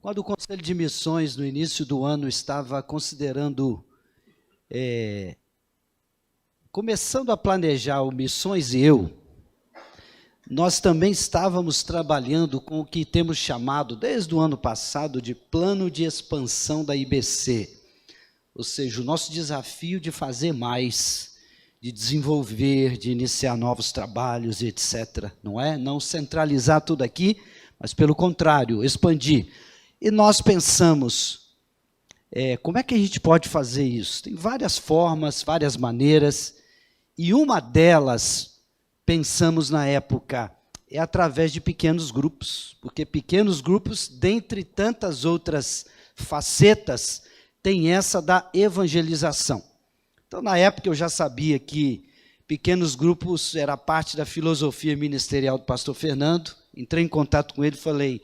Quando o Conselho de Missões, no início do ano, estava considerando, começando a planejar o Missões e Eu, nós também estávamos trabalhando com o que temos chamado, desde o ano passado, de plano de expansão da IBC. Ou seja, o nosso desafio de fazer mais, de desenvolver, de iniciar novos trabalhos, etc. Não é? Não centralizar tudo aqui, mas, pelo contrário, expandir. E nós pensamos, como é que a gente pode fazer isso? Tem várias formas, várias maneiras, e uma delas, pensamos na época, é através de pequenos grupos, porque pequenos grupos, dentre tantas outras facetas, tem essa da evangelização. Então, na época, eu já sabia que pequenos grupos era parte da filosofia ministerial do pastor Fernando. Entrei em contato com ele e falei,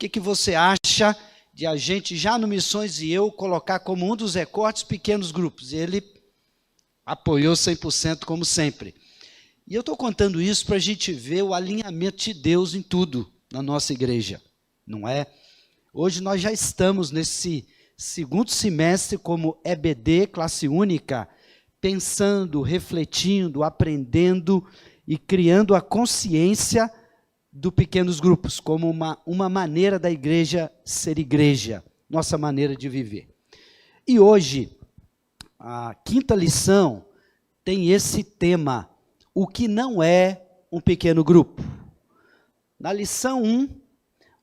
o que você acha de a gente, já no Missões e Eu, colocar como um dos recortes pequenos grupos? E ele apoiou 100%, como sempre. E eu estou contando isso para a gente ver o alinhamento de Deus em tudo na nossa igreja, não é? Hoje nós já estamos nesse segundo semestre como EBD, classe única, pensando, refletindo, aprendendo e criando a consciência do pequenos grupos, como uma maneira da igreja ser igreja, nossa maneira de viver. E hoje, a quinta lição tem esse tema, o que não é um pequeno grupo. Na lição 1,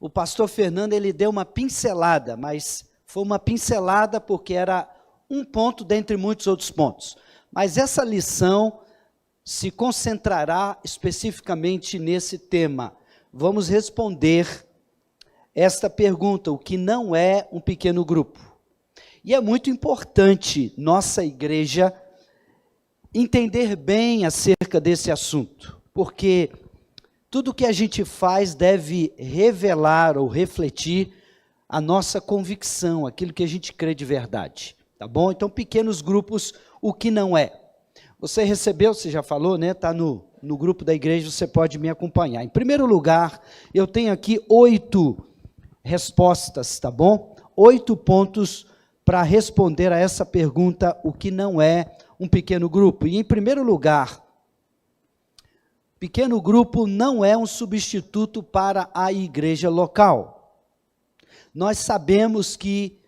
o pastor Fernando ele deu uma pincelada, mas foi uma pincelada porque era um ponto dentre muitos outros pontos. Mas essa lição se concentrará especificamente nesse tema. Vamos responder esta pergunta, o que não é um pequeno grupo. E é muito importante nossa igreja entender bem acerca desse assunto, porque tudo que a gente faz deve revelar ou refletir a nossa convicção, aquilo que a gente crê de verdade, tá bom? Então, pequenos grupos, o que não é. Você recebeu, você já falou, né? Está no grupo da igreja, você pode me acompanhar. Em primeiro lugar, eu tenho aqui 8 respostas, tá bom? 8 pontos para responder a essa pergunta, o que não é um pequeno grupo. E em primeiro lugar, pequeno grupo não é um substituto para a igreja local. Nós sabemos que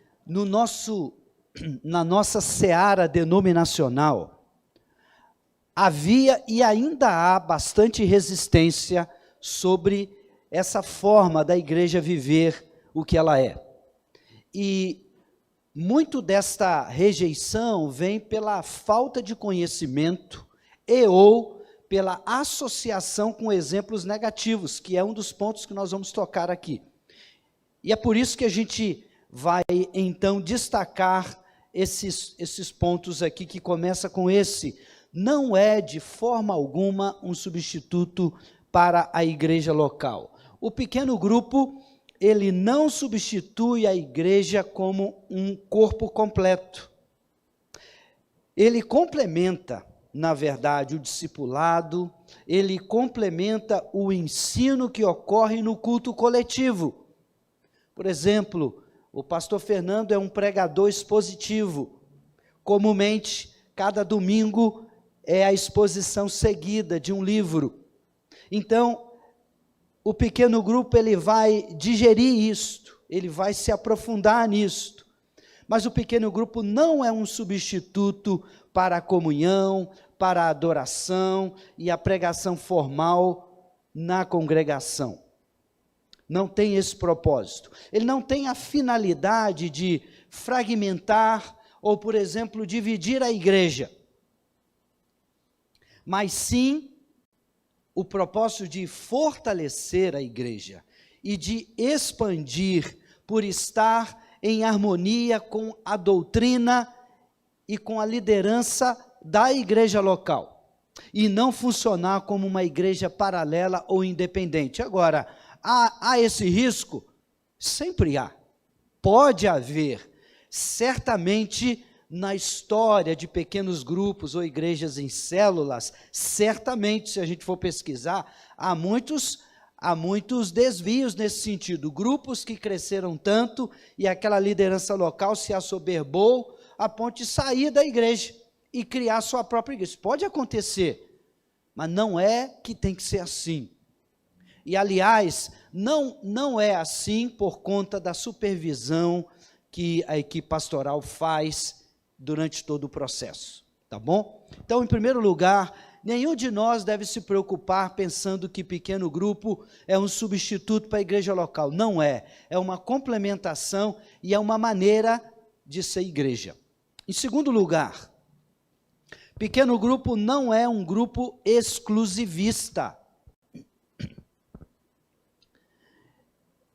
na nossa seara denominacional, havia e ainda há bastante resistência sobre essa forma da igreja viver o que ela é. E muito desta rejeição vem pela falta de conhecimento e ou pela associação com exemplos negativos, que é um dos pontos que nós vamos tocar aqui. E é por isso que a gente vai, então, destacar esses pontos aqui, que começa com esse. Não é, de forma alguma, um substituto para a igreja local. O pequeno grupo, ele não substitui a igreja como um corpo completo. Ele complementa, na verdade, o discipulado, ele complementa o ensino que ocorre no culto coletivo. Por exemplo, o pastor Fernando é um pregador expositivo. Comumente, cada domingo é a exposição seguida de um livro. Então, o pequeno grupo ele vai digerir isto, ele vai se aprofundar nisto. Mas o pequeno grupo não é um substituto para a comunhão, para a adoração e a pregação formal na congregação. Não tem esse propósito. Ele não tem a finalidade de fragmentar ou, por exemplo, dividir a igreja. Mas sim o propósito de fortalecer a igreja e de expandir por estar em harmonia com a doutrina e com a liderança da igreja local, e não funcionar como uma igreja paralela ou independente. Agora, há esse risco? Sempre há. Pode haver. Certamente, na história de pequenos grupos ou igrejas em células, certamente, se a gente for pesquisar, há muitos há muitos desvios nesse sentido, grupos que cresceram tanto e aquela liderança local se assoberbou a ponto de sair da igreja e criar sua própria igreja. Pode acontecer, mas não é que tem que ser assim. E, aliás, não é assim por conta da supervisão que a equipe pastoral faz durante todo o processo, tá bom? Então, em primeiro lugar, nenhum de nós deve se preocupar pensando que pequeno grupo é um substituto para a igreja local. Não é. É uma complementação e é uma maneira de ser igreja. Em segundo lugar, pequeno grupo não é um grupo exclusivista.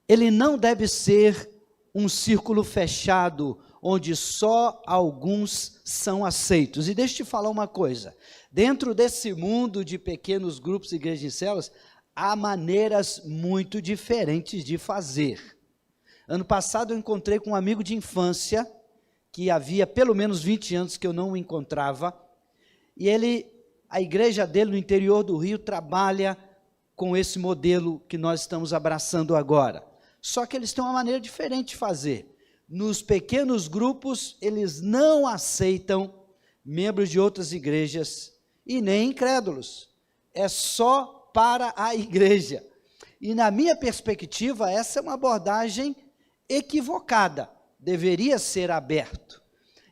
Ele não deve ser um círculo fechado, onde só alguns são aceitos. E deixa eu te falar uma coisa, dentro desse mundo de pequenos grupos, igrejas e células, há maneiras muito diferentes de fazer. Ano passado eu encontrei com um amigo de infância, que havia pelo menos 20 anos que eu não o encontrava, e a igreja dele no interior do Rio trabalha com esse modelo que nós estamos abraçando agora. Só que eles têm uma maneira diferente de fazer. Nos pequenos grupos, eles não aceitam membros de outras igrejas e nem incrédulos. É só para a igreja. E na minha perspectiva, essa é uma abordagem equivocada. Deveria ser aberto.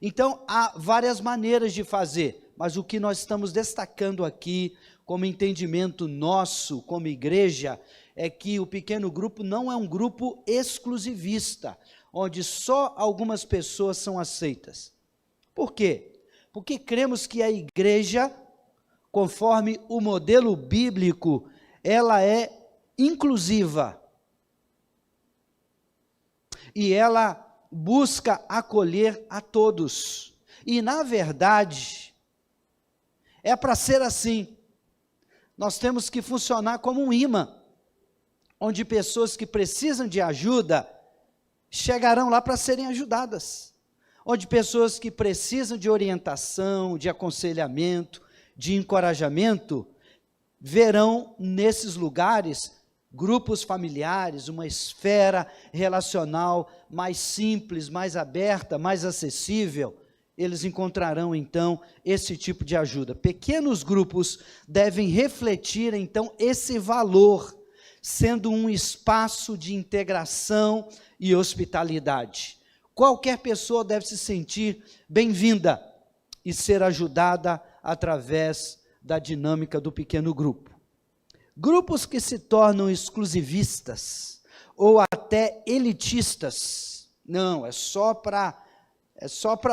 Então, há várias maneiras de fazer, mas o que nós estamos destacando aqui, como entendimento nosso, como igreja, é que o pequeno grupo não é um grupo exclusivista, onde só algumas pessoas são aceitas. Por quê? Porque cremos que a igreja, conforme o modelo bíblico, ela é inclusiva. E ela busca acolher a todos. E, na verdade, é para ser assim. Nós temos que funcionar como um imã, onde pessoas que precisam de ajuda chegarão lá para serem ajudadas, onde pessoas que precisam de orientação, de aconselhamento, de encorajamento, verão nesses lugares grupos familiares, uma esfera relacional mais simples, mais aberta, mais acessível. Eles encontrarão, então, esse tipo de ajuda. Pequenos grupos devem refletir, então, esse valor, sendo um espaço de integração e hospitalidade. Qualquer pessoa deve se sentir bem-vinda e ser ajudada através da dinâmica do pequeno grupo. Grupos que se tornam exclusivistas ou até elitistas, não, é só para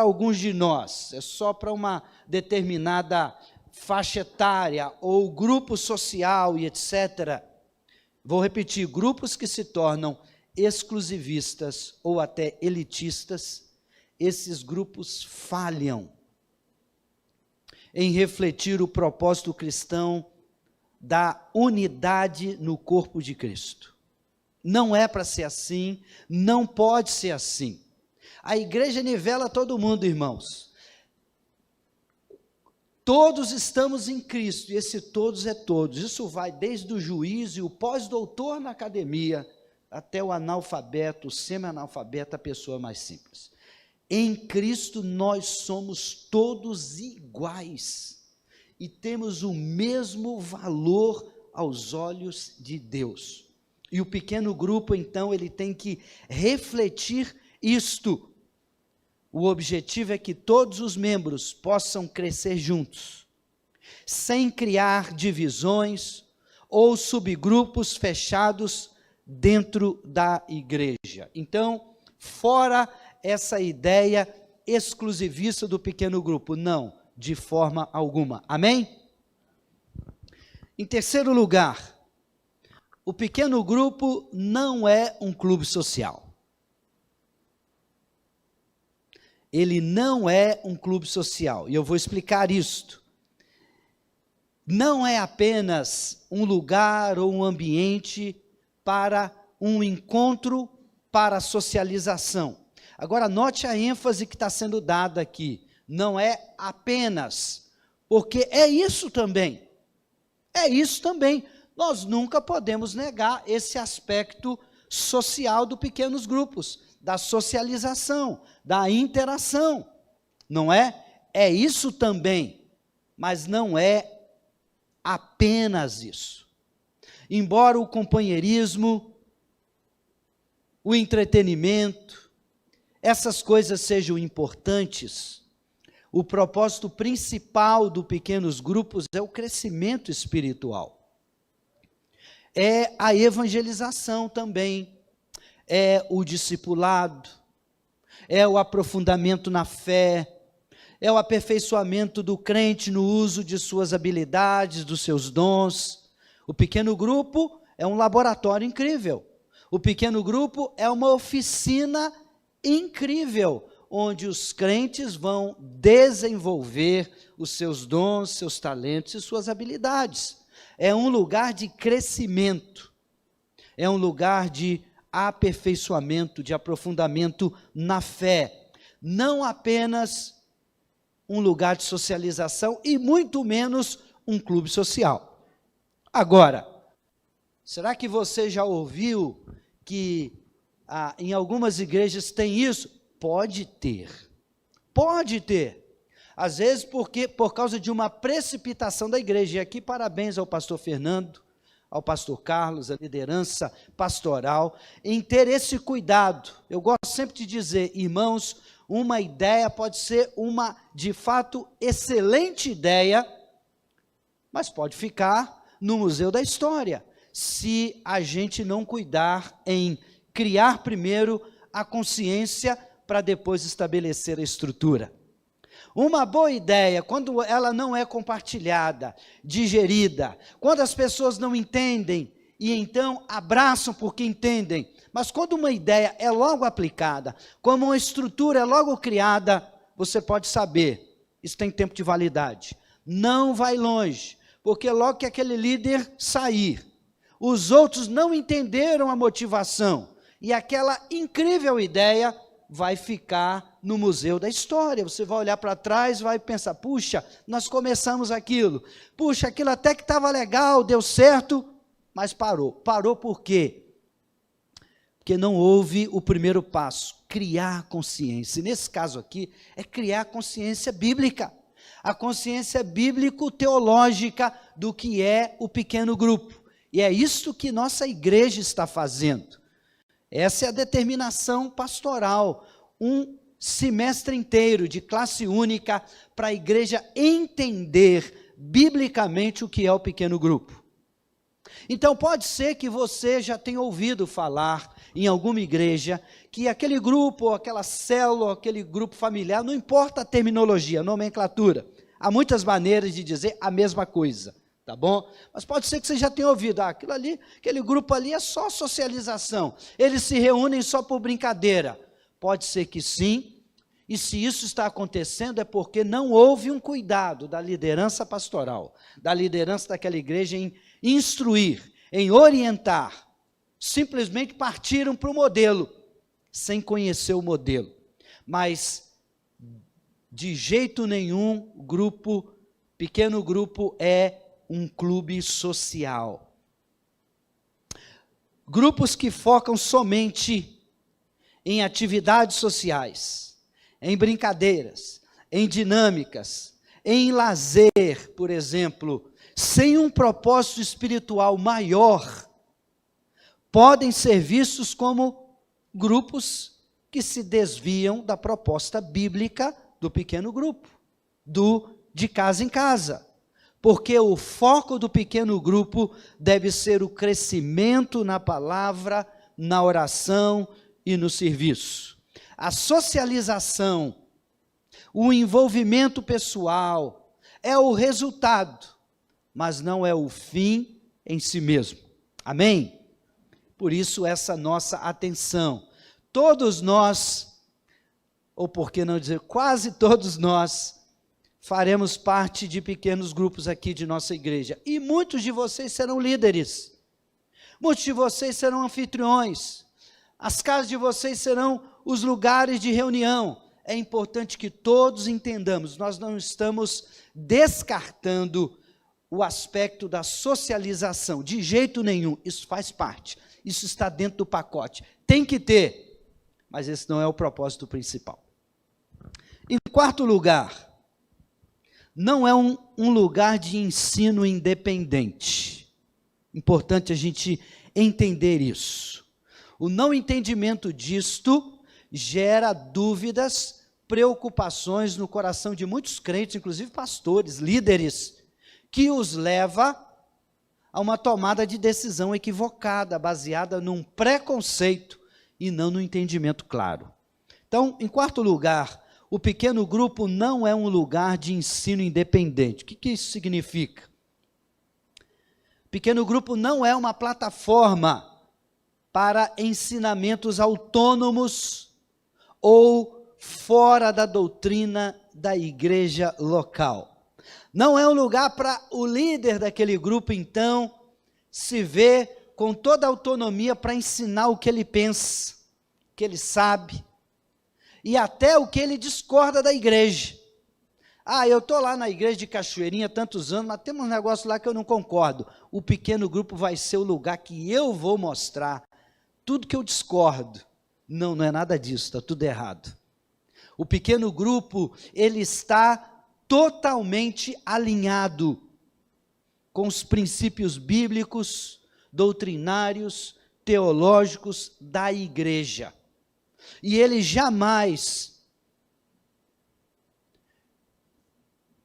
alguns de nós, é só para uma determinada faixa etária ou grupo social e etc. Vou repetir, grupos que se tornam exclusivistas ou até elitistas, esses grupos falham em refletir o propósito cristão da unidade no corpo de Cristo. Não é para ser assim, não pode ser assim. A igreja nivela todo mundo, irmãos. Todos estamos em Cristo, e esse todos é todos. Isso vai desde o juiz e o pós-doutor na academia, até o analfabeto, o semi-analfabeto, a pessoa mais simples. Em Cristo nós somos todos iguais, e temos o mesmo valor aos olhos de Deus. E o pequeno grupo, então, ele tem que refletir isto. O objetivo é que todos os membros possam crescer juntos, sem criar divisões ou subgrupos fechados dentro da igreja. Então, fora essa ideia exclusivista do pequeno grupo, não, de forma alguma. Amém? Em terceiro lugar, o pequeno grupo não é um clube social. Ele não é um clube social, e eu vou explicar isto. Não é apenas um lugar ou um ambiente para um encontro, para socialização. Agora, note a ênfase que está sendo dada aqui. Não é apenas, porque é isso também. É isso também. nós nunca podemos negar esse aspecto social dos pequenos grupos, da socialização, da interação, não é? É isso também, mas não é apenas isso. Embora o companheirismo, o entretenimento, essas coisas sejam importantes, o propósito principal dos pequenos grupos é o crescimento espiritual. É a evangelização também, é o discipulado, é o aprofundamento na fé, é o aperfeiçoamento do crente no uso de suas habilidades, dos seus dons. O pequeno grupo é um laboratório incrível. O pequeno grupo é uma oficina incrível, onde os crentes vão desenvolver os seus dons, seus talentos e suas habilidades. É um lugar de crescimento, é um lugar de aperfeiçoamento, de aprofundamento na fé. Não apenas um lugar de socialização e muito menos um clube social. Agora, será que você já ouviu que em algumas igrejas tem isso? Pode ter. Pode ter. Às vezes por causa de uma precipitação da igreja. E aqui parabéns ao pastor Fernando, ao pastor Carlos, a liderança pastoral, em ter esse cuidado. Eu gosto sempre de dizer, irmãos, uma ideia pode ser uma, de fato, excelente ideia, mas pode ficar no museu da história, se a gente não cuidar em criar primeiro a consciência para depois estabelecer a estrutura. Uma boa ideia, quando ela não é compartilhada, digerida, quando as pessoas não entendem e então abraçam porque entendem, mas quando uma ideia é logo aplicada, como uma estrutura é logo criada, você pode saber, isso tem tempo de validade, não vai longe, porque logo que aquele líder sair, os outros não entenderam a motivação, e aquela incrível ideia vai ficar no museu da história. Você vai olhar para trás, vai pensar, puxa, nós começamos aquilo, puxa, aquilo até que estava legal, deu certo, mas parou. Parou por quê? Porque não houve o primeiro passo, criar consciência. E nesse caso aqui, é criar consciência bíblica. A consciência bíblico-teológica do que é o pequeno grupo. E é isso que nossa igreja está fazendo. Essa é a determinação pastoral, um semestre inteiro de classe única para a igreja entender biblicamente o que é o pequeno grupo. Então pode ser que você já tenha ouvido falar em alguma igreja que aquele grupo, ou aquela célula, ou aquele grupo familiar, não importa a terminologia, a nomenclatura, há muitas maneiras de dizer a mesma coisa. Tá bom? Mas pode ser que você já tenha ouvido, aquilo ali, aquele grupo ali é só socialização, eles se reúnem só por brincadeira. Pode ser que sim, e se isso está acontecendo é porque não houve um cuidado da liderança pastoral, da liderança daquela igreja em instruir, em orientar, simplesmente partiram para o modelo, sem conhecer o modelo. Mas, de jeito nenhum, pequeno grupo é um clube social. Grupos que focam somente em atividades sociais, em brincadeiras, em dinâmicas, em lazer, por exemplo, sem um propósito espiritual maior, podem ser vistos como grupos que se desviam da proposta bíblica do pequeno grupo, de casa em casa. Porque o foco do pequeno grupo deve ser o crescimento na palavra, na oração e no serviço. A socialização, o envolvimento pessoal é o resultado, mas não é o fim em si mesmo. Amém? Por isso essa nossa atenção. Todos nós, ou por que não dizer quase todos nós, faremos parte de pequenos grupos aqui de nossa igreja. E muitos de vocês serão líderes. Muitos de vocês serão anfitriões. As casas de vocês serão os lugares de reunião. É importante que todos entendamos, nós não estamos descartando o aspecto da socialização, de jeito nenhum, isso faz parte, isso está dentro do pacote, tem que ter, mas esse não é o propósito principal. Em quarto lugar, não é um lugar de ensino independente. Importante a gente entender isso. O não entendimento disto gera dúvidas, preocupações no coração de muitos crentes, inclusive pastores, líderes, que os leva a uma tomada de decisão equivocada, baseada num preconceito e não no entendimento claro. Então, em quarto lugar, o pequeno grupo não é um lugar de ensino independente. O que isso significa? Pequeno grupo não é uma plataforma para ensinamentos autônomos ou fora da doutrina da igreja local. Não é um lugar para o líder daquele grupo, então, se ver com toda a autonomia para ensinar o que ele pensa, o que ele sabe, e até o que ele discorda da igreja. Eu estou lá na igreja de Cachoeirinha há tantos anos, mas tem um negócio lá que eu não concordo. O pequeno grupo vai ser o lugar que eu vou mostrar tudo que eu discordo. Não é nada disso, está tudo errado. O pequeno grupo, ele está totalmente alinhado com os princípios bíblicos, doutrinários, teológicos da igreja. E ele jamais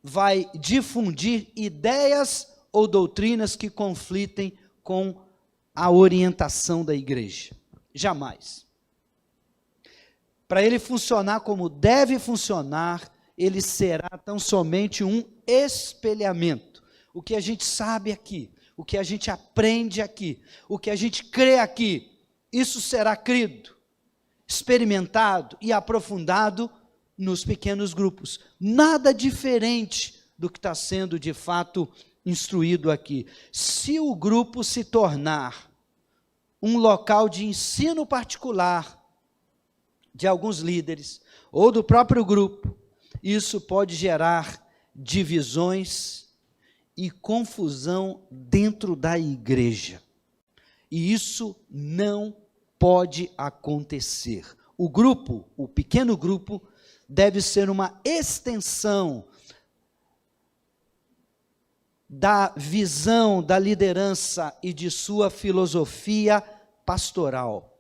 vai difundir ideias ou doutrinas que conflitem com a orientação da igreja. Jamais. Para ele funcionar como deve funcionar, ele será tão somente um espelhamento. O que a gente sabe aqui, o que a gente aprende aqui, o que a gente crê aqui, isso será crido, experimentado e aprofundado nos pequenos grupos. Nada diferente do que está sendo de fato instruído aqui. Se o grupo se tornar um local de ensino particular de alguns líderes ou do próprio grupo, isso pode gerar divisões e confusão dentro da igreja. E isso não pode acontecer. O grupo, o pequeno grupo, deve ser uma extensão da visão da liderança e de sua filosofia pastoral.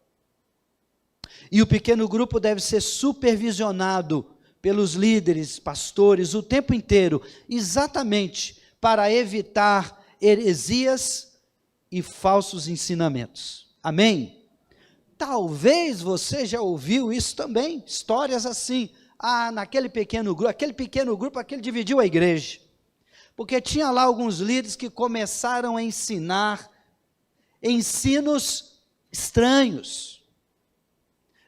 E o pequeno grupo deve ser supervisionado pelos líderes, pastores, o tempo inteiro, exatamente para evitar heresias e falsos ensinamentos. Amém? Talvez você já ouviu isso também, histórias assim. Naquele pequeno grupo, aquele dividiu a igreja. Porque tinha lá alguns líderes que começaram a ensinar ensinos estranhos,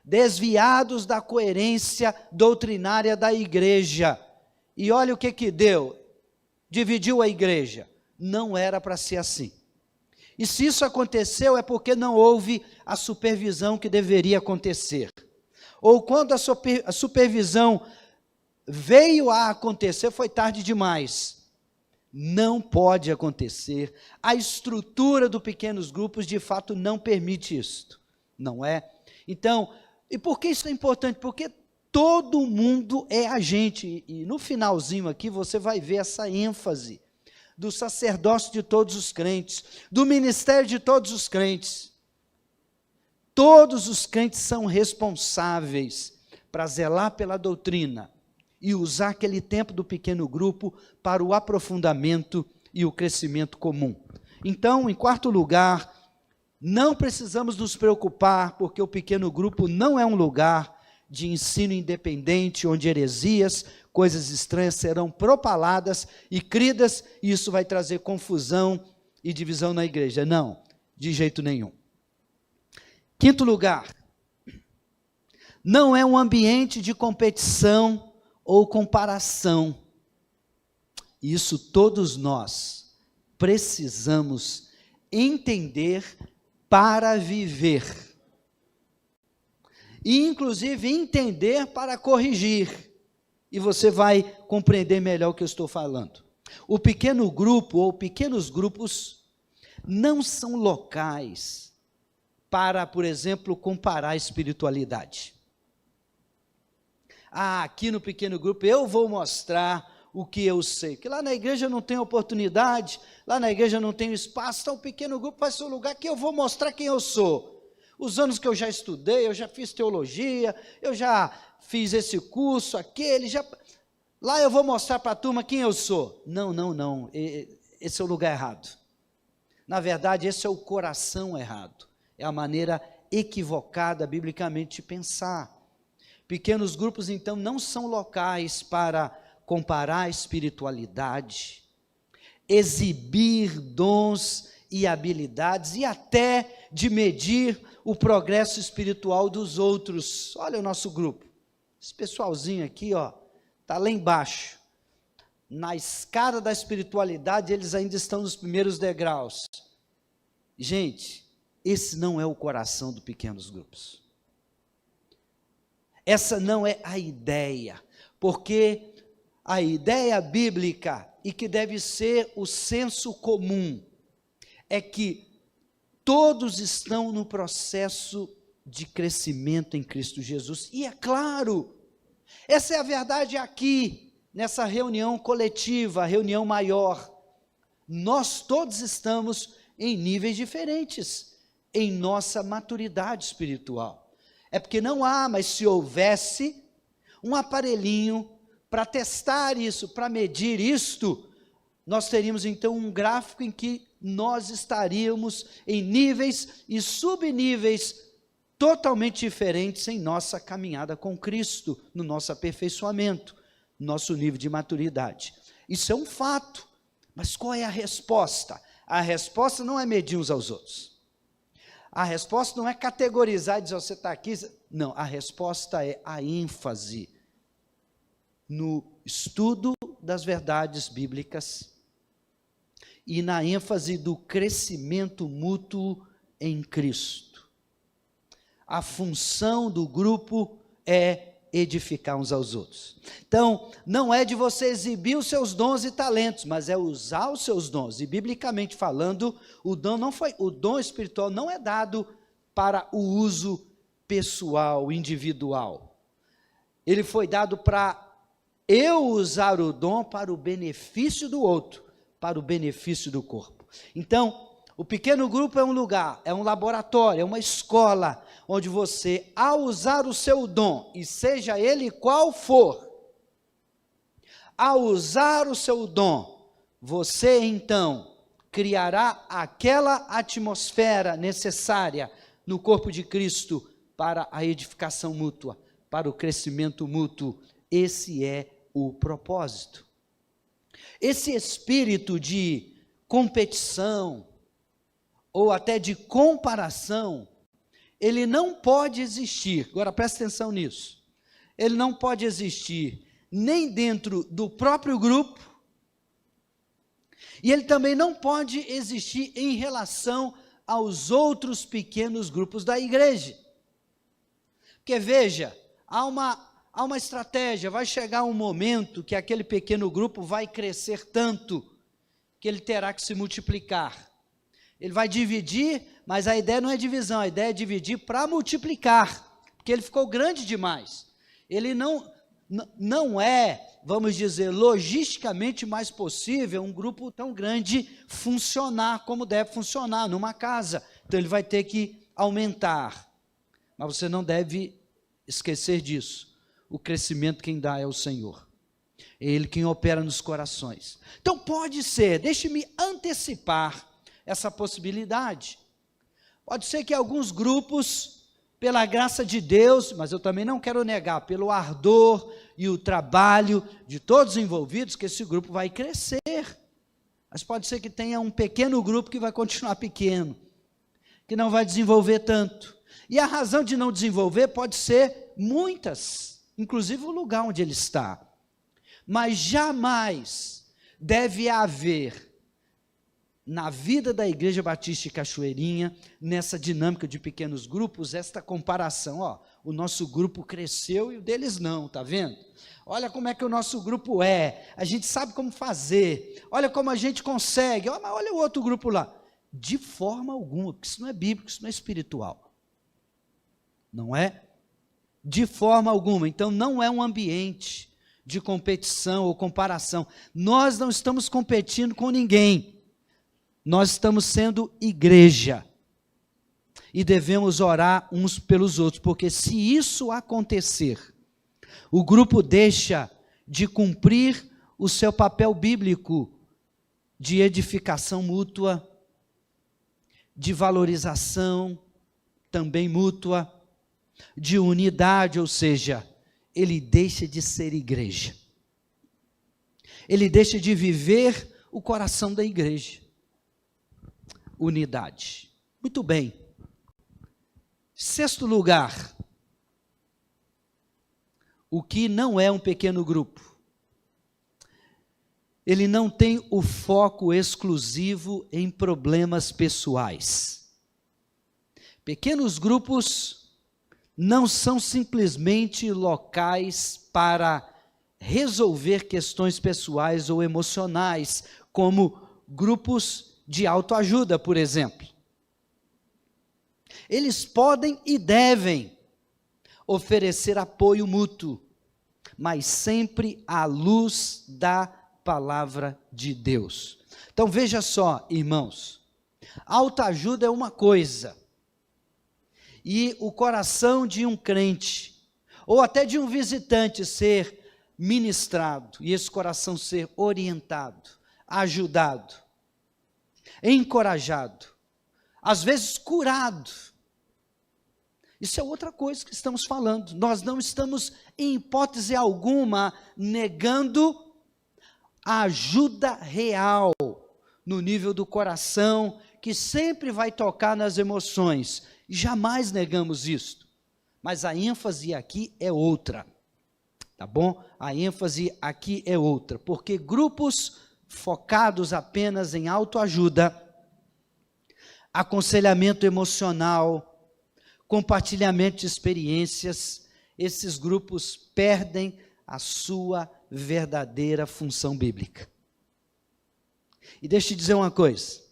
desviados da coerência doutrinária da igreja. E olha o que deu, dividiu a igreja. Não era para ser assim. E se isso aconteceu é porque não houve a supervisão que deveria acontecer. Ou quando a supervisão veio a acontecer, foi tarde demais. Não pode acontecer. A estrutura dos pequenos grupos, de fato, não permite isso. Não é? Então, e por que isso é importante? Porque todo mundo é agente. E no finalzinho aqui você vai ver essa ênfase do sacerdócio de todos os crentes, do ministério de todos os crentes. Todos os crentes são responsáveis para zelar pela doutrina e usar aquele tempo do pequeno grupo para o aprofundamento e o crescimento comum. Então, em quarto lugar, não precisamos nos preocupar, porque o pequeno grupo não é um lugar de ensino independente, onde heresias, coisas estranhas serão propaladas e cridas, e isso vai trazer confusão e divisão na igreja. Não, de jeito nenhum. Quinto lugar, não é um ambiente de competição ou comparação. Isso todos nós precisamos entender para viver. E inclusive entender para corrigir. E você vai compreender melhor o que eu estou falando. O pequeno grupo ou pequenos grupos não são locais para, por exemplo, comparar a espiritualidade. Aqui no pequeno grupo eu vou mostrar o que eu sei, que lá na igreja não tem oportunidade, lá na igreja não tem espaço, então o pequeno grupo vai ser o lugar que eu vou mostrar quem eu sou. Os anos que eu já estudei, eu já fiz teologia, eu já fiz esse curso, aquele, lá eu vou mostrar para a turma quem eu sou. Não, esse é o lugar errado. Na verdade, esse é o coração errado, é a maneira equivocada, biblicamente, de pensar. Pequenos grupos, então, não são locais para comparar a espiritualidade, exibir dons e habilidades e até de medir o progresso espiritual dos outros. Olha o nosso grupo, esse pessoalzinho aqui, está lá embaixo, na escada da espiritualidade, eles ainda estão nos primeiros degraus. Gente, esse não é o coração dos pequenos grupos. Essa não é a ideia, porque a ideia bíblica, e que deve ser o senso comum, é que todos estão no processo de crescimento em Cristo Jesus. E é claro, essa é a verdade aqui, nessa reunião coletiva, reunião maior. Nós todos estamos em níveis diferentes, em nossa maturidade espiritual. É porque não há, mas se houvesse um aparelhinho para testar isso, para medir isto, nós teríamos então um gráfico em que nós estaríamos em níveis e subníveis totalmente diferentes em nossa caminhada com Cristo, no nosso aperfeiçoamento, nosso nível de maturidade. Isso é um fato, mas qual é a resposta? A resposta não é medir uns aos outros. A resposta não é categorizar e dizer, você está aqui. Não, a resposta é a ênfase no estudo das verdades bíblicas e na ênfase do crescimento mútuo em Cristo. A função do grupo é edificar uns aos outros. Então, não é de você exibir os seus dons e talentos, mas é usar os seus dons. E biblicamente falando, o dom espiritual não é dado para o uso pessoal, individual. Ele foi dado para eu usar o dom para o benefício do outro, para o benefício do corpo. Então, o pequeno grupo é um lugar, é um laboratório, é uma escola, onde você, ao usar o seu dom, e seja ele qual for, ao usar o seu dom, você então criará aquela atmosfera necessária no corpo de Cristo para a edificação mútua, para o crescimento mútuo. Esse é o propósito. Esse espírito de competição, ou até de comparação, ele não pode existir, agora presta atenção nisso, ele não pode existir nem dentro do próprio grupo, e ele também não pode existir em relação aos outros pequenos grupos da igreja, porque veja, há uma estratégia, vai chegar um momento que aquele pequeno grupo vai crescer tanto, que ele terá que se multiplicar. Ele vai dividir, mas a ideia não é divisão, a ideia é dividir para multiplicar, porque ele ficou grande demais. Ele não é, vamos dizer, logisticamente mais possível um grupo tão grande funcionar como deve funcionar numa casa. Então ele vai ter que aumentar. Mas você não deve esquecer disso. O crescimento quem dá é o Senhor. É Ele quem opera nos corações. Então pode ser, deixe-me antecipar essa possibilidade. Pode ser que alguns grupos, pela graça de Deus, mas eu também não quero negar, pelo ardor e o trabalho de todos os envolvidos, que esse grupo vai crescer. Mas pode ser que tenha um pequeno grupo que vai continuar pequeno, que não vai desenvolver tanto. E a razão de não desenvolver pode ser muitas, inclusive o lugar onde ele está. Mas jamais deve haver na vida da Igreja Batista de Cachoeirinha, nessa dinâmica de pequenos grupos, esta comparação, o nosso grupo cresceu e o deles não, está vendo? Olha como é que o nosso grupo é, a gente sabe como fazer, olha como a gente consegue, olha o outro grupo lá. De forma alguma, porque isso não é bíblico, isso não é espiritual. Não é? De forma alguma. Então não é um ambiente de competição ou comparação. Nós não estamos competindo com ninguém. Nós estamos sendo igreja. E devemos orar uns pelos outros, porque se isso acontecer, o grupo deixa de cumprir o seu papel bíblico de edificação mútua, de valorização também mútua, de unidade, ou seja, ele deixa de ser igreja. Ele deixa de viver o coração da igreja. Unidade. Muito bem. Sexto lugar, o que não é um pequeno grupo. Ele não tem o foco exclusivo em problemas pessoais. Pequenos grupos não são simplesmente locais para resolver questões pessoais ou emocionais, como grupos de autoajuda, por exemplo. Eles podem e devem oferecer apoio mútuo, mas sempre à luz da palavra de Deus. Então veja só, irmãos, autoajuda é uma coisa, e o coração de um crente, ou até de um visitante ser ministrado, e esse coração ser orientado, ajudado, encorajado, às vezes curado. Isso é outra coisa que estamos falando. Nós não estamos, em hipótese alguma, negando a ajuda real no nível do coração, que sempre vai tocar nas emoções. Jamais negamos isso. Mas a ênfase aqui é outra. Tá bom? A ênfase aqui é outra. Porque grupos focados apenas em autoajuda, aconselhamento emocional, compartilhamento de experiências, esses grupos perdem a sua verdadeira função bíblica. E deixa eu te dizer uma coisa,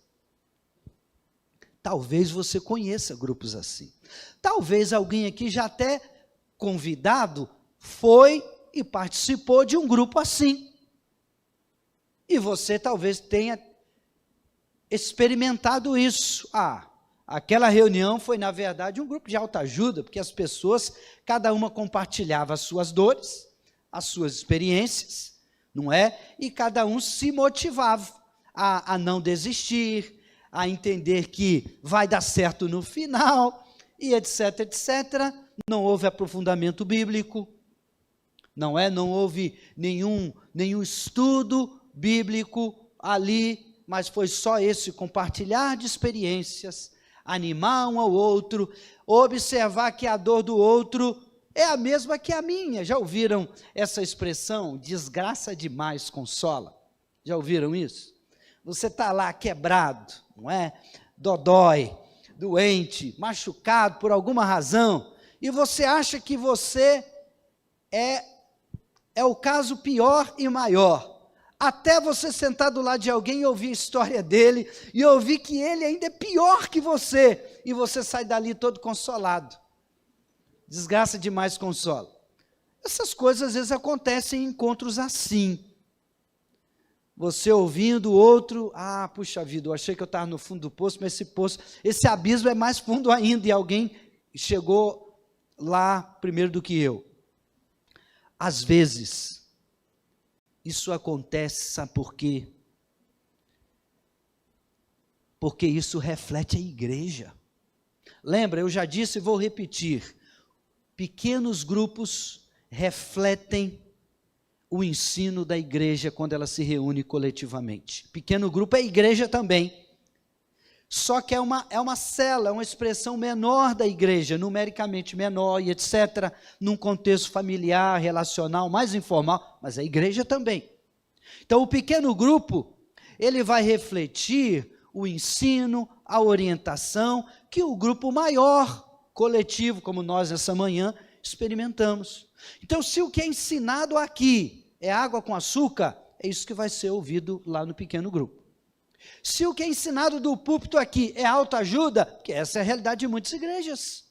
talvez você conheça grupos assim, talvez alguém aqui já até convidado foi e participou de um grupo assim, e você talvez tenha experimentado isso. Aquela reunião foi, na verdade, um grupo de autoajuda, porque as pessoas, cada uma compartilhava as suas dores, as suas experiências, não é? E cada um se motivava a não desistir, a entender que vai dar certo no final, e etc, etc. Não houve aprofundamento bíblico, não é? Não houve nenhum estudo bíblico ali, mas foi só esse compartilhar de experiências, animar um ao outro, observar que a dor do outro é a mesma que a minha. Já ouviram essa expressão? Desgraça demais consola. Já ouviram isso? Você está lá quebrado, não é? Dodói, doente, machucado por alguma razão, e você acha que você é o caso pior e maior. Até você sentar do lado de alguém e ouvir a história dele, e ouvir que ele ainda é pior que você, e você sai dali todo consolado. Desgraça demais consola. Essas coisas às vezes acontecem em encontros assim. Você ouvindo o outro, puxa vida, eu achei que eu estava no fundo do poço, mas esse abismo é mais fundo ainda, e alguém chegou lá primeiro do que eu. Às vezes, isso acontece, sabe por quê? Porque isso reflete a igreja. Lembra, eu já disse e vou repetir, pequenos grupos refletem o ensino da igreja quando ela se reúne coletivamente. Pequeno grupo é igreja também, só que é uma célula, é uma expressão menor da igreja, numericamente menor e etc., num contexto familiar, relacional, mais informal, mas é igreja também. Então o pequeno grupo, ele vai refletir o ensino, a orientação, que o grupo maior, coletivo, como nós essa manhã, experimentamos. Então, se o que é ensinado aqui é água com açúcar, é isso que vai ser ouvido lá no pequeno grupo. Se o que é ensinado do púlpito aqui é autoajuda, que essa é a realidade de muitas igrejas.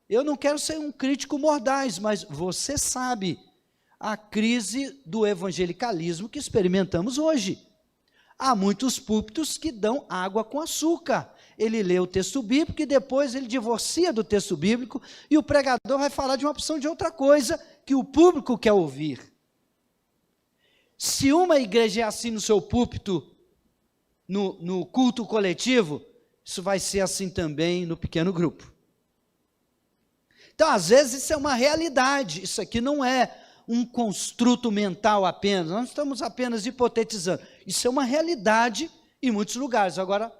Eu não quero ser um crítico mordaz, mas você sabe a crise do evangelicalismo que experimentamos hoje. Há muitos púlpitos que dão água com açúcar. Ele lê o texto bíblico e depois ele divorcia do texto bíblico e o pregador vai falar de uma opção de outra coisa que o público quer ouvir. Se uma igreja é assim no seu púlpito, no culto coletivo, isso vai ser assim também no pequeno grupo. Então, às vezes, isso é uma realidade, isso aqui não é um construto mental apenas, nós não estamos apenas hipotetizando, isso é uma realidade em muitos lugares. Agora,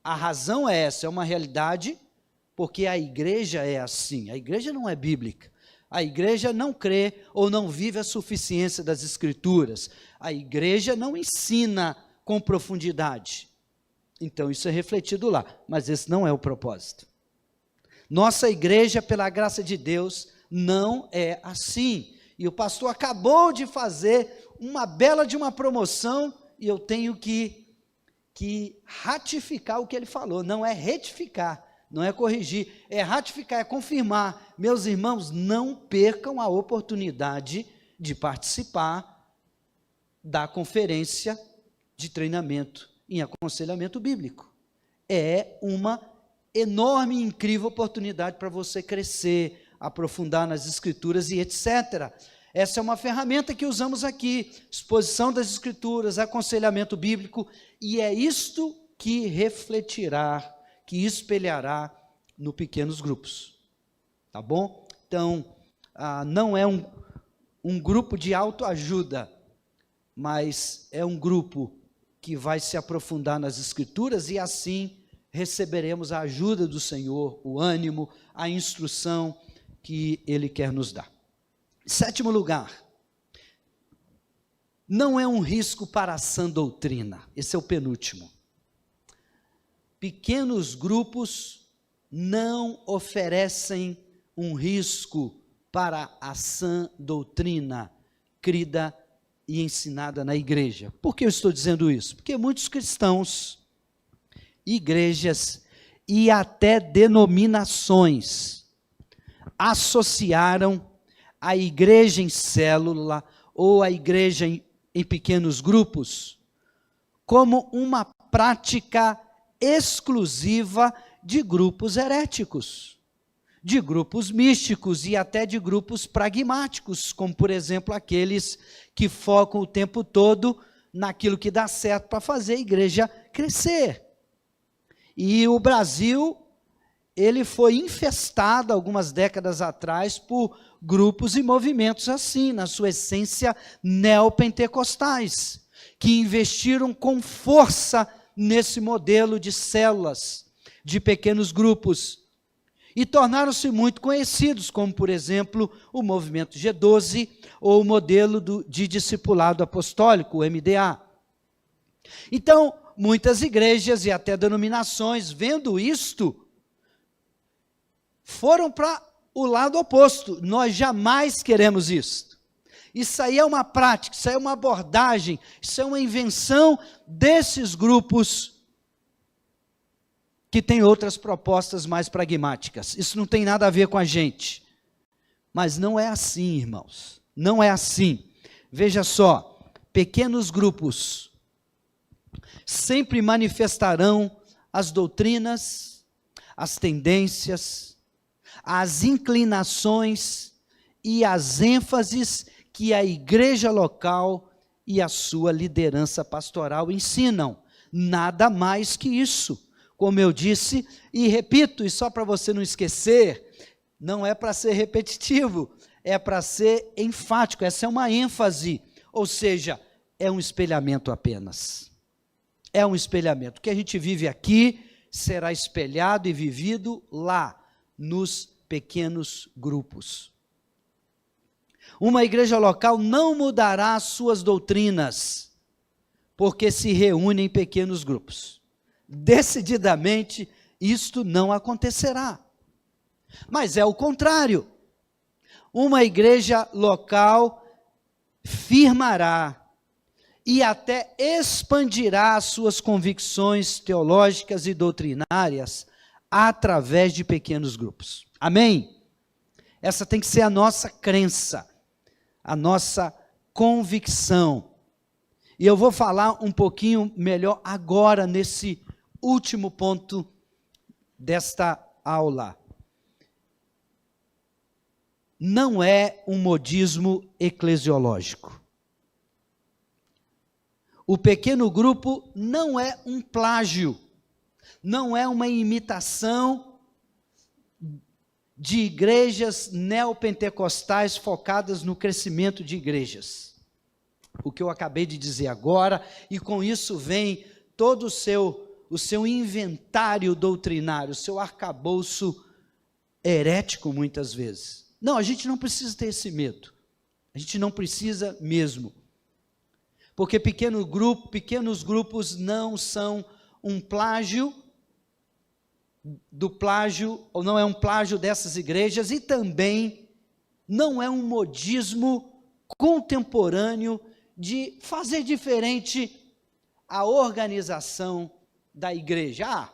a razão é essa, é uma realidade porque a igreja é assim, a igreja não é bíblica, a igreja não crê ou não vive a suficiência das escrituras, a igreja não ensina com profundidade. Então, isso é refletido lá, mas esse não é o propósito. Nossa igreja, pela graça de Deus, não é assim. E o pastor acabou de fazer uma bela de uma promoção, e eu tenho que ratificar o que ele falou, não é retificar, não é corrigir, é ratificar, é confirmar. Meus irmãos, não percam a oportunidade de participar da conferência de treinamento em aconselhamento bíblico. É uma enorme e incrível oportunidade para você crescer, aprofundar nas escrituras e etc. Essa é uma ferramenta que usamos aqui, exposição das escrituras, aconselhamento bíblico, e é isto que refletirá, que espelhará no pequenos grupos, tá bom? Então, não é um grupo de autoajuda, mas é um grupo que vai se aprofundar nas escrituras e assim receberemos a ajuda do Senhor, o ânimo, a instrução que Ele quer nos dar. Sétimo lugar, não é um risco para a sã doutrina, esse é o penúltimo. Pequenos grupos não oferecem um risco para a sã doutrina, crida e ensinada na igreja. Por que eu estou dizendo isso? Porque muitos cristãos, igrejas e até denominações associaram a igreja em célula ou a igreja em pequenos grupos como uma prática exclusiva de grupos heréticos, de grupos místicos e até de grupos pragmáticos, como por exemplo aqueles que focam o tempo todo naquilo que dá certo para fazer a igreja crescer. E o Brasil, ele foi infestado algumas décadas atrás por grupos e movimentos assim, na sua essência neopentecostais, que investiram com força nesse modelo de células, de pequenos grupos, e tornaram-se muito conhecidos, como por exemplo o movimento G12, ou o modelo de discipulado apostólico, o MDA. Então, muitas igrejas e até denominações, vendo isto, foram para o lado oposto. Nós jamais queremos isso. Isso aí é uma prática, isso aí é uma abordagem, isso é uma invenção desses grupos que têm outras propostas mais pragmáticas. Isso não tem nada a ver com a gente. Mas não é assim, irmãos. Não é assim. Veja só, pequenos grupos sempre manifestarão as doutrinas, as tendências, as inclinações e as ênfases que a igreja local e a sua liderança pastoral ensinam. Nada mais que isso. Como eu disse e repito, e só para você não esquecer, não é para ser repetitivo, é para ser enfático, essa é uma ênfase, ou seja, é um espelhamento apenas. É um espelhamento. O que a gente vive aqui será espelhado e vivido lá, nos pequenos grupos. Uma igreja local não mudará as suas doutrinas, porque se reúne em pequenos grupos. Decididamente, isto não acontecerá. Mas é o contrário. uma igreja local firmará e até expandirá suas convicções teológicas e doutrinárias através de pequenos grupos. Amém? Essa tem que ser a nossa crença, a nossa convicção. E eu vou falar um pouquinho melhor agora, nesse último ponto desta aula. Não é um modismo eclesiológico. O pequeno grupo não é um plágio, não é uma imitação de igrejas neopentecostais focadas no crescimento de igrejas. O que eu acabei de dizer agora, e com isso vem todo o seu inventário doutrinário, o seu arcabouço herético muitas vezes. Não, a gente não precisa ter esse medo, a gente não precisa mesmo, porque pequenos grupos não são um plágio do plágio, ou não é um plágio dessas igrejas, e também não é um modismo contemporâneo de fazer diferente a organização da igreja. Ah,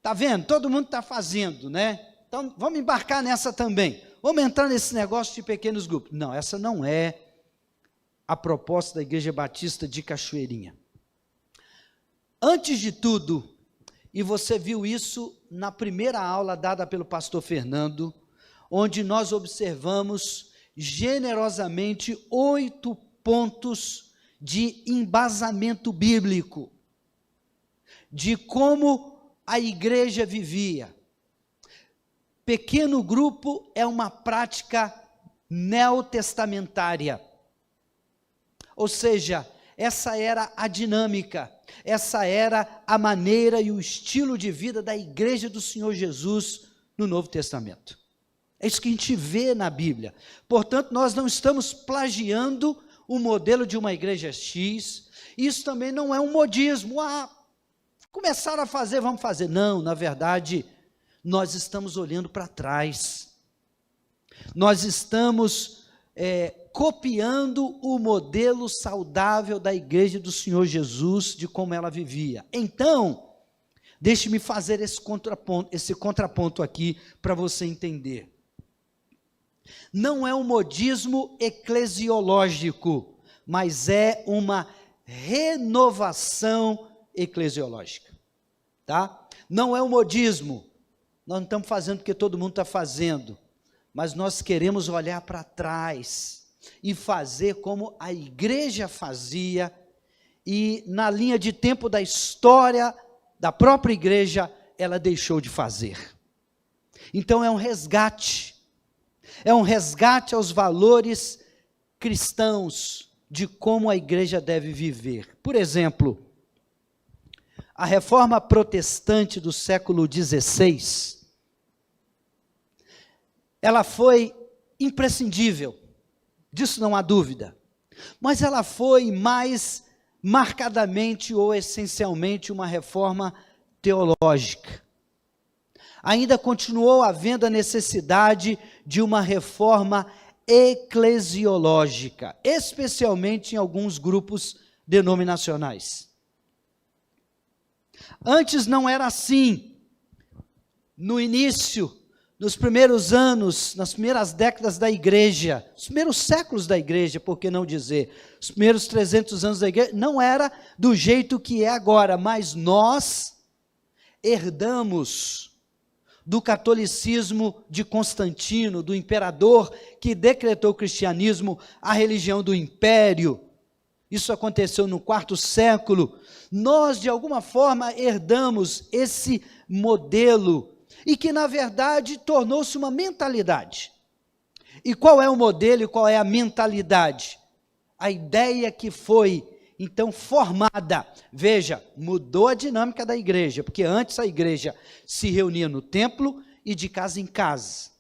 tá vendo? Todo mundo está fazendo, né? Então vamos embarcar nessa também. Vamos entrar nesse negócio de pequenos grupos. Não, essa não é a proposta da Igreja Batista de Cachoeirinha. Antes de tudo, e você viu isso na primeira aula dada pelo pastor Fernando, onde nós observamos generosamente 8 pontos de embasamento bíblico, de como a igreja vivia. Pequeno grupo é uma prática neotestamentária, ou seja, essa era a dinâmica, essa era a maneira e o estilo de vida da igreja do Senhor Jesus no Novo Testamento. É isso que a gente vê na Bíblia. Portanto, nós não estamos plagiando o modelo de uma igreja X, isso também não é um modismo, começaram a fazer, vamos fazer. Não, na verdade, nós estamos olhando para trás, nós estamos copiando o modelo saudável da igreja do Senhor Jesus, de como ela vivia. Então, deixe-me fazer esse contraponto aqui, para você entender. Não é um modismo eclesiológico, mas é uma renovação eclesiológica, tá? Não é um modismo, nós não estamos fazendo porque todo mundo está fazendo, mas nós queremos olhar para trás e fazer como a igreja fazia, e na linha de tempo da história da própria igreja, ela deixou de fazer. Então é um resgate aos valores cristãos, de como a igreja deve viver. Por exemplo, a reforma protestante do século XVI, ela foi imprescindível, disso não há dúvida, mas ela foi mais marcadamente ou essencialmente uma reforma teológica. Ainda continuou havendo a necessidade de uma reforma eclesiológica, especialmente em alguns grupos denominacionais. Antes não era assim. No início, nos primeiros anos, nas primeiras décadas da igreja, os primeiros séculos da igreja, por que não dizer, os primeiros 300 anos da igreja, não era do jeito que é agora, mas nós herdamos do catolicismo de Constantino, do imperador que decretou o cristianismo, a religião do império. Isso aconteceu no quarto século. Nós, de alguma forma, herdamos esse modelo, e que, na verdade, tornou-se uma mentalidade. E qual é o modelo e qual é a mentalidade? A ideia que foi, então, formada. Veja, mudou a dinâmica da igreja, porque antes a igreja se reunia no templo e de casa em casa.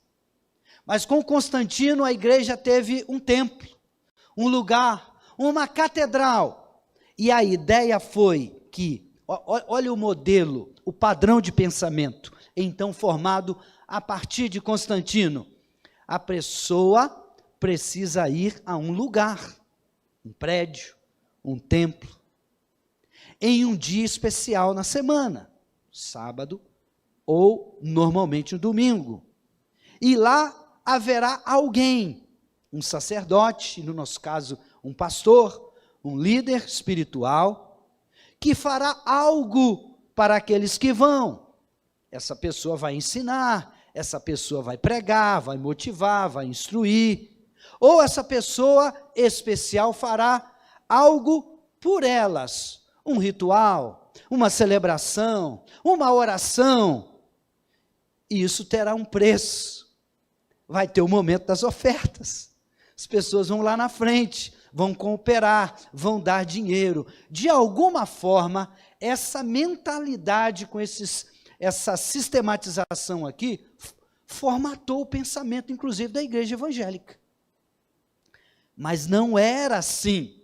Mas com Constantino a igreja teve um templo, um lugar, uma catedral. E a ideia foi que, olha o modelo, o padrão de pensamento, então formado a partir de Constantino. a pessoa precisa ir a um lugar, um prédio, um templo, em um dia especial na semana, sábado ou normalmente um domingo. E lá haverá alguém, um sacerdote, no nosso caso um pastor, um líder espiritual, que fará algo para aqueles que vão. Essa pessoa vai ensinar, essa pessoa vai pregar, vai motivar, vai instruir, ou essa pessoa especial fará algo por elas, um ritual, uma celebração, uma oração, e isso terá um preço. Vai ter o momento das ofertas, as pessoas vão lá na frente, vão cooperar, vão dar dinheiro. De alguma forma, essa mentalidade com essa sistematização aqui, formatou o pensamento, inclusive, da igreja evangélica. Mas não era assim.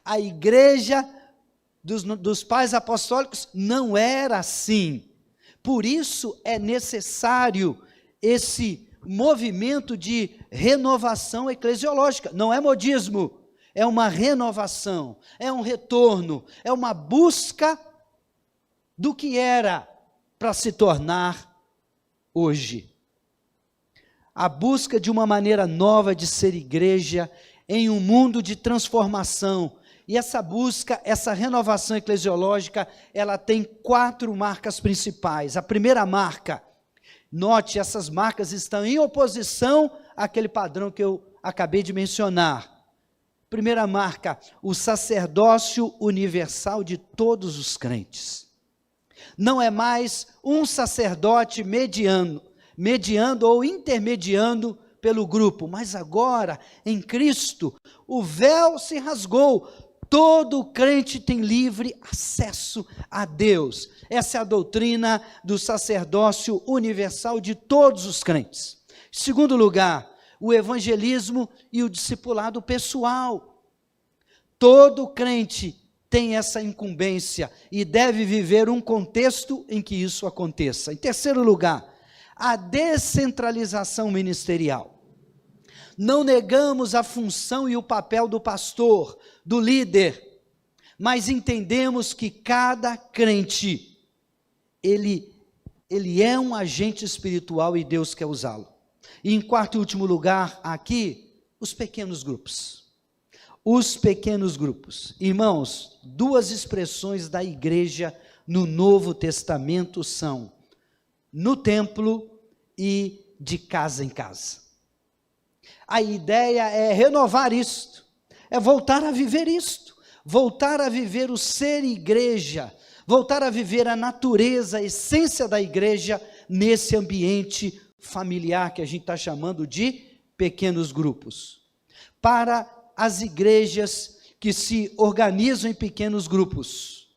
A igreja dos pais apostólicos não era assim. Por isso é necessário esse movimento de renovação eclesiológica. Não é modismo, é uma renovação, é um retorno, é uma busca do que era para se tornar hoje. A busca de uma maneira nova de ser igreja em um mundo de transformação. E essa busca, essa renovação eclesiológica, ela tem 4 marcas principais. A primeira marca, note, essas marcas estão em oposição àquele padrão que eu acabei de mencionar. Primeira marca, o sacerdócio universal de todos os crentes. Não é mais um sacerdote mediando ou intermediando pelo grupo, mas agora, em Cristo, o véu se rasgou, todo crente tem livre acesso a Deus. Essa é a doutrina do sacerdócio universal de todos os crentes. Em segundo lugar, o evangelismo e o discipulado pessoal. Todo crente tem essa incumbência e deve viver um contexto em que isso aconteça. Em terceiro lugar, a descentralização ministerial. Não negamos a função e o papel do pastor, do líder, mas entendemos que cada crente, ele é um agente espiritual e Deus quer usá-lo. E em quarto e último lugar, aqui, os pequenos grupos. Os pequenos grupos. Irmãos, 2 expressões da igreja no Novo Testamento são no templo e de casa em casa. A ideia é renovar isto, é voltar a viver isto, voltar a viver o ser igreja, voltar a viver a natureza, a essência da igreja nesse ambiente familiar que a gente está chamando de pequenos grupos. Para as igrejas que se organizam em pequenos grupos,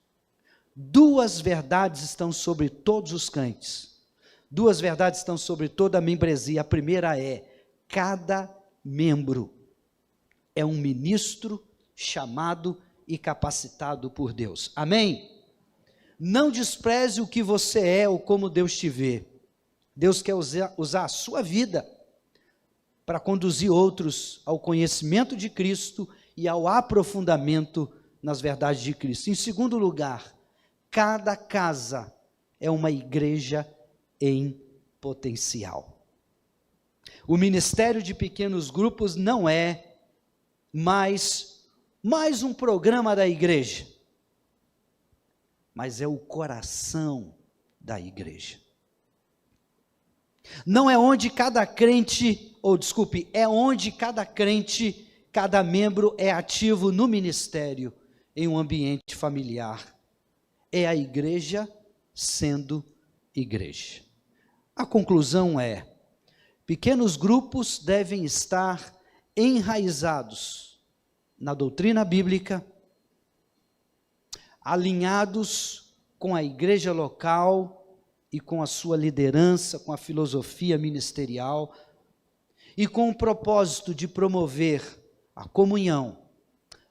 2 verdades estão sobre todos os crentes, 2 verdades estão sobre toda a membresia. A primeira é: cada membro é um ministro chamado e capacitado por Deus. Amém? Não despreze o que você é ou como Deus te vê. Deus quer usar a sua vida para conduzir outros ao conhecimento de Cristo e ao aprofundamento nas verdades de Cristo. Em segundo lugar, cada casa é uma igreja em potencial. O ministério de pequenos grupos não é mais um programa da igreja, mas é o coração da igreja. Não é onde cada crente, é onde cada crente, cada membro é ativo no ministério, em um ambiente familiar. É a igreja sendo igreja. A conclusão é: pequenos grupos devem estar enraizados na doutrina bíblica, alinhados com a igreja local e com a sua liderança, com a filosofia ministerial e com o propósito de promover a comunhão,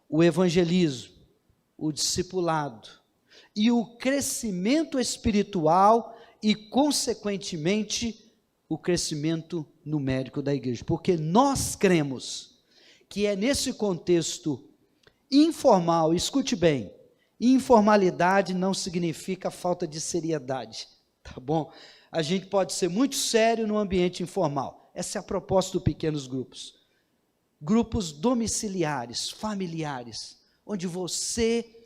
o evangelismo, o discipulado e o crescimento espiritual e, consequentemente, o crescimento numérico da igreja, porque nós cremos que é nesse contexto informal, escute bem, informalidade não significa falta de seriedade, tá bom? A gente pode ser muito sério no ambiente informal, essa é a proposta do Pequenos Grupos. Grupos domiciliares, familiares, onde você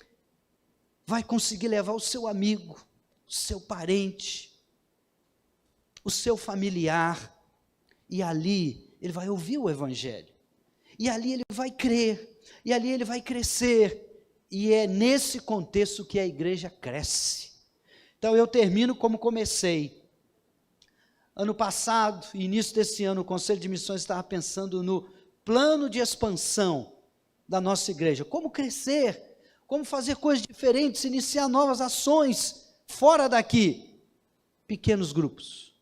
vai conseguir levar o seu amigo, o seu parente, o seu familiar, e ali ele vai ouvir o Evangelho, e ali ele vai crer, e ali ele vai crescer, e é nesse contexto que a igreja cresce. Então eu termino como comecei. Ano passado, início desse ano, o Conselho de Missões estava pensando no plano de expansão da nossa igreja, como crescer, como fazer coisas diferentes, iniciar novas ações fora daqui. Pequenos grupos,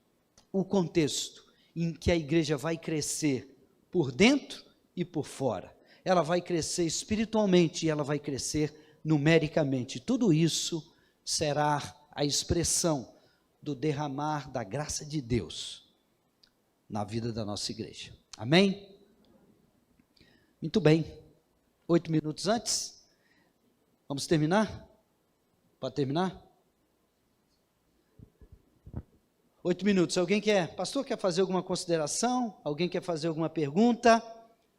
o contexto em que a igreja vai crescer por dentro e por fora. Ela vai crescer espiritualmente e ela vai crescer numericamente. Tudo isso será a expressão do derramar da graça de Deus na vida da nossa igreja. Amém? Muito bem. 8 minutos antes. Vamos terminar? Pode terminar? 8 minutos. Alguém quer? Pastor, quer fazer alguma consideração? Alguém quer fazer alguma pergunta?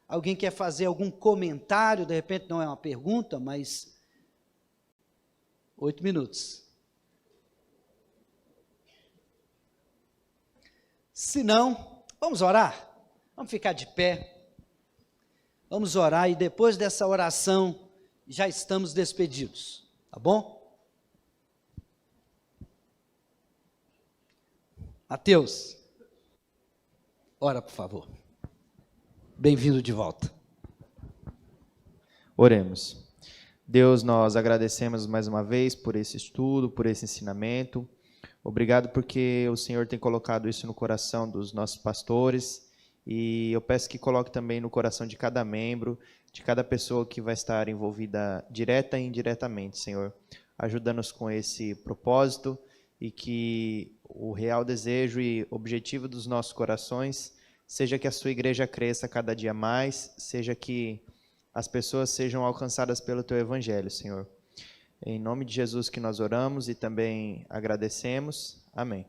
Alguém quer fazer algum comentário? De repente não é uma pergunta, mas 8 minutos. Se não, vamos orar? Vamos ficar de pé. Vamos orar e depois dessa oração já estamos despedidos, tá bom? Mateus, ora por favor. Bem-vindo de volta. Oremos. Deus, nós agradecemos mais uma vez por esse estudo, por esse ensinamento. Obrigado porque o Senhor tem colocado isso no coração dos nossos pastores e eu peço que coloque também no coração de cada membro, de cada pessoa que vai estar envolvida direta e indiretamente, Senhor. Ajuda-nos com esse propósito e que o real desejo e objetivo dos nossos corações seja que a sua igreja cresça cada dia mais, seja que as pessoas sejam alcançadas pelo teu evangelho, Senhor. Em nome de Jesus que nós oramos e também agradecemos. Amém.